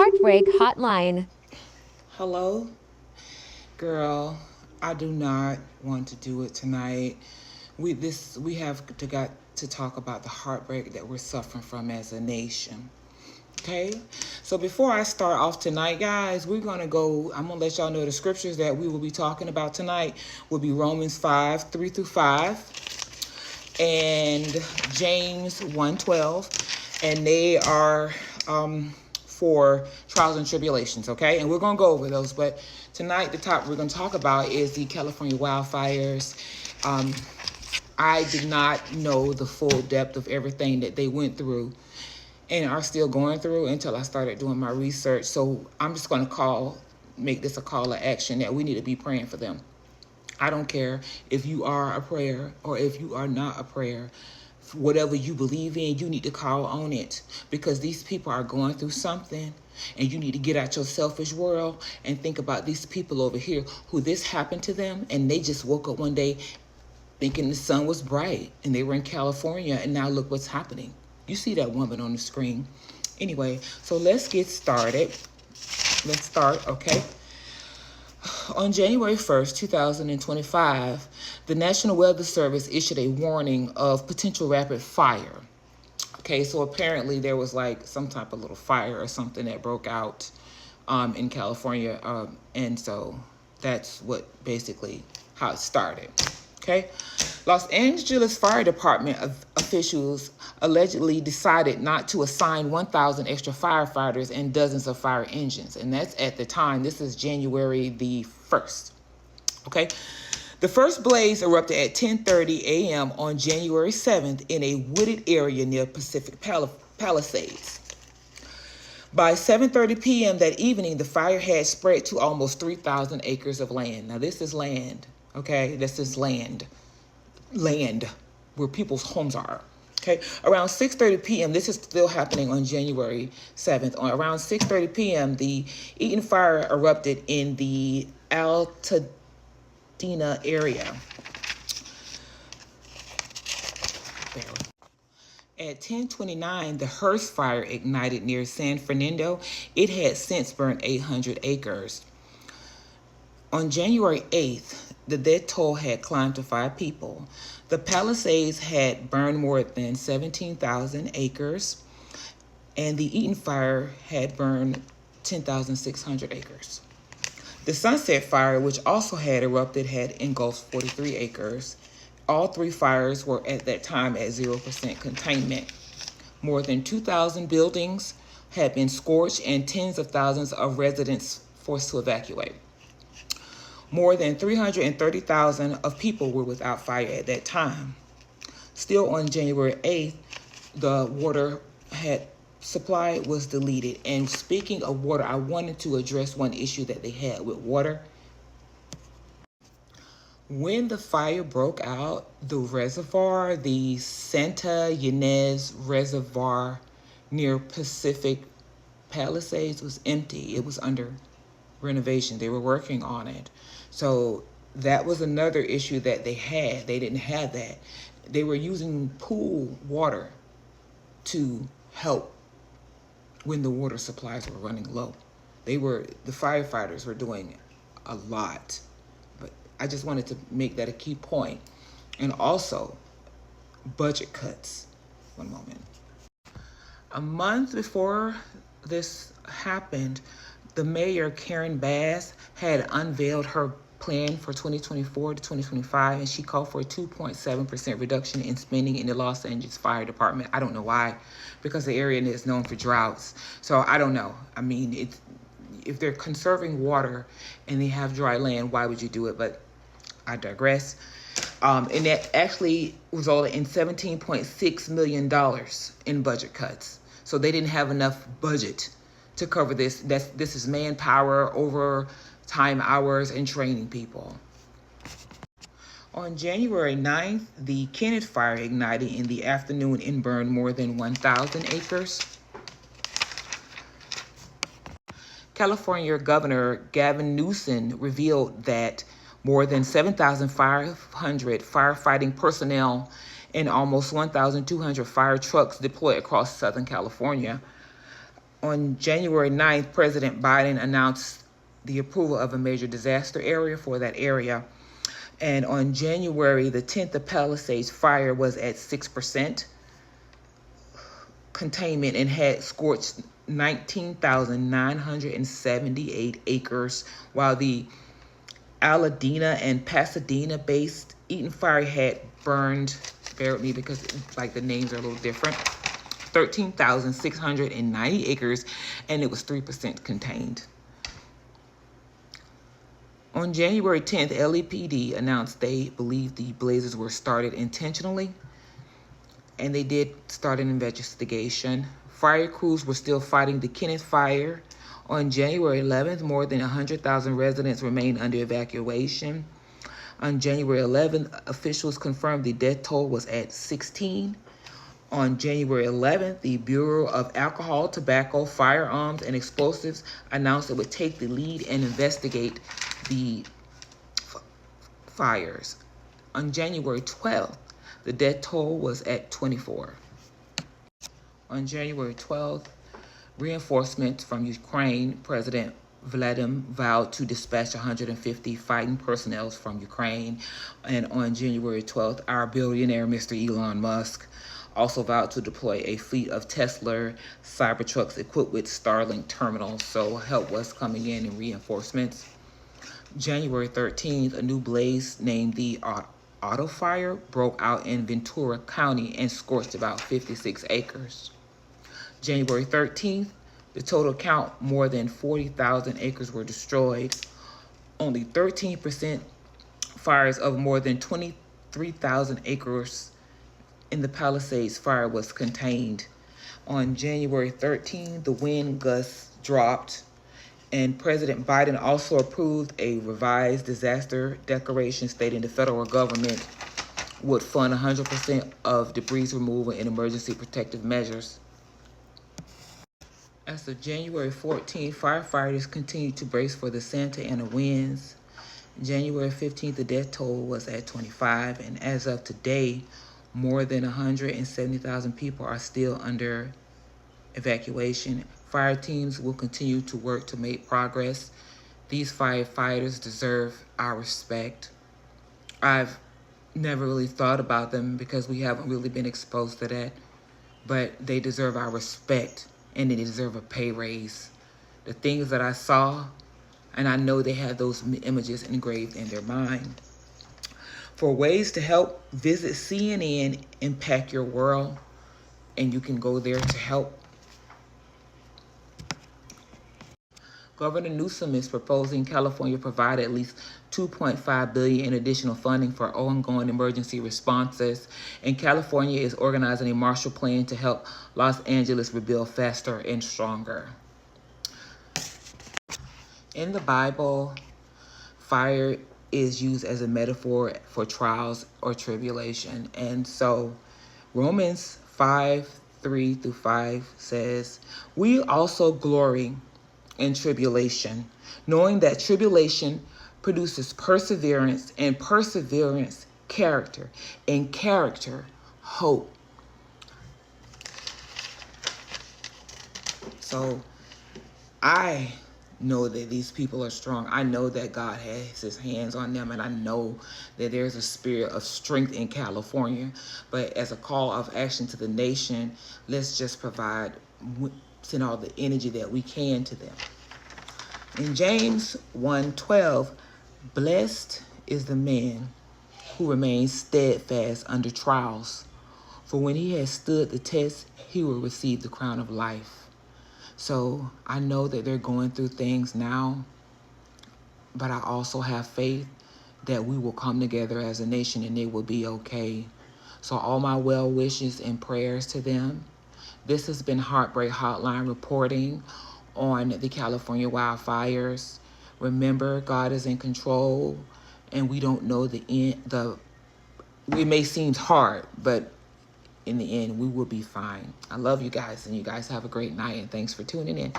Heartbreak Hotline. Hello? Girl, I do not want to do it tonight. We have got to talk about the heartbreak that we're suffering from as a nation. Okay? So before I start off tonight, guys, I'm gonna let y'all know the scriptures that we will be talking about tonight will be Romans 5:3-5 and James 1:12, and they are for trials and tribulations, okay? And we're going to go over those, but tonight the topic we're going to talk about is the California wildfires. I did not know the full depth of everything that they went through and are still going through until I started doing my research. So I'm just going to make this a call to action that we need to be praying for them. I don't care if you are a prayer or if you are not a prayer. Whatever you believe in, you need to call on it, because these people are going through something, and you need to get out your selfish world and think about these people over here who this happened to them, and they just woke up one day thinking the sun was bright, and they were in California, and now look what's happening. You see that woman on the screen. Anyway, so let's get started. Let's start, okay? On January 1st, 2025, the National Weather Service issued a warning of potential rapid fire. Okay, so apparently there was like some type of little fire or something that broke out in California. And so that's what basically how it started. Okay, Los Angeles Fire Department officials allegedly decided not to assign 1,000 extra firefighters and dozens of fire engines. And that's at the time. This is January the 1st. Okay. The first blaze erupted at 10:30 a.m. on January 7th in a wooded area near Pacific Palisades. By 7:30 p.m. that evening, the fire had spread to almost 3,000 acres of land. Now, this is land, okay? This is land where people's homes are, okay? Around 6:30 p.m., this is still happening on January 7th. Around 6:30 p.m., the Eaton fire erupted in the Altadena area. At 10:29, the Hearst fire ignited near San Fernando. It had since burned 800 acres. On January 8th, the death toll had climbed to 5 people. The Palisades had burned more than 17,000 acres, and the Eaton fire had burned 10,600 acres. The Sunset Fire, which also had erupted, had engulfed 43 acres. All 3 fires were at that time at 0% containment. More than 2,000 buildings had been scorched and tens of thousands of residents forced to evacuate. More than 330,000 of people were without fire at that time. Still on January 8th, the water supply was deleted. And speaking of water, I wanted to address one issue that they had with water. When the fire broke out, the reservoir, the Santa Ynez Reservoir near Pacific Palisades, was empty. It was under renovation. They were working on it. So that was another issue that they had. They didn't have that. They were using pool water to help when the water supplies were running low. The firefighters were doing a lot. But I just wanted to make that a key point. And also, budget cuts. One moment. A month before this happened, the mayor, Karen Bass, had unveiled her plan for 2024 to 2025, and she called for a 2.7% reduction in spending in the Los Angeles Fire Department. I don't know why, because the area is known for droughts. So I don't know. I mean, if they're conserving water and they have dry land, why would you do it? But I digress. And that actually resulted in $17.6 million in budget cuts. So they didn't have enough budget to cover this. This is manpower, overtime hours, and training people. On January 9th, the Kenneth fire ignited in the afternoon and burned more than 1,000 acres. California Governor Gavin Newsom revealed that more than 7,500 firefighting personnel and almost 1,200 fire trucks deployed across Southern California On January 9th, President Biden announced the approval of a major disaster area for that area. And on January the 10th, the Palisades fire was at 6% containment and had scorched 19,978 acres, while the Aladina and Pasadena-based Eaton fire had burned, bear with me because like the names are a little different, 13,690 acres, and it was 3% contained. On January 10th, LAPD announced they believed the blazes were started intentionally, and they did start an investigation. Fire crews were still fighting the Kenneth fire. On January 11th, more than 100,000 residents remained under evacuation. On January 11th, officials confirmed the death toll was at 16. On January 11th, the Bureau of Alcohol, Tobacco, Firearms, and Explosives announced it would take the lead and investigate the fires. On January 12th, the death toll was at 24. On January 12th, reinforcements from Ukraine, President Vladimir vowed to dispatch 150 fighting personnel from Ukraine. And on January 12th, our billionaire, Mr. Elon Musk, also vowed to deploy a fleet of Tesla Cybertrucks equipped with Starlink terminals. So help was coming in and reinforcements. January 13th, a new blaze named the Auto Fire broke out in Ventura County and scorched about 56 acres. January 13th, the total count, more than 40,000 acres were destroyed. Only 13% fires of more than 23,000 acres in the Palisades fire was contained. On January 13th, the wind gusts dropped, and President Biden also approved a revised disaster declaration stating the federal government would fund 100% of debris removal and emergency protective measures. As of January 14th, firefighters continued to brace for the Santa Ana winds. January 15th, the death toll was at 25, and as of today, more than 170,000 people are still under evacuation. Fire teams will continue to work to make progress. These firefighters deserve our respect. I've never really thought about them because we haven't really been exposed to that, but they deserve our respect and they deserve a pay raise. The things that I saw, and I know they have those images engraved in their mind. For ways to help, visit CNN Impact Your World, and you can go there to help. Governor Newsom is proposing California provide at least $2.5 billion in additional funding for ongoing emergency responses, and California is organizing a Marshall Plan to help Los Angeles rebuild faster and stronger. In the Bible, fire is used as a metaphor for trials or tribulation, and so Romans 5:3-5 says, "We also glory in tribulation, knowing that tribulation produces perseverance, and perseverance, character, and character, hope." So I know that these people are strong. I know that God has his hands on them, and I know that there's a spirit of strength in California. But as a call of action to the nation, let's just send all the energy that we can to them. In James 1:12, blessed is the man who remains steadfast under trials, for when he has stood the test, he will receive the crown of life. So I know that they're going through things now, but I also have faith that we will come together as a nation and it will be okay. So all my well wishes and prayers to them. This has been Heartbreak Hotline reporting on the California wildfires. Remember, God is in control, and we don't know the end. It may seem hard, but in the end, we will be fine. I love you guys, and you guys have a great night, and thanks for tuning in.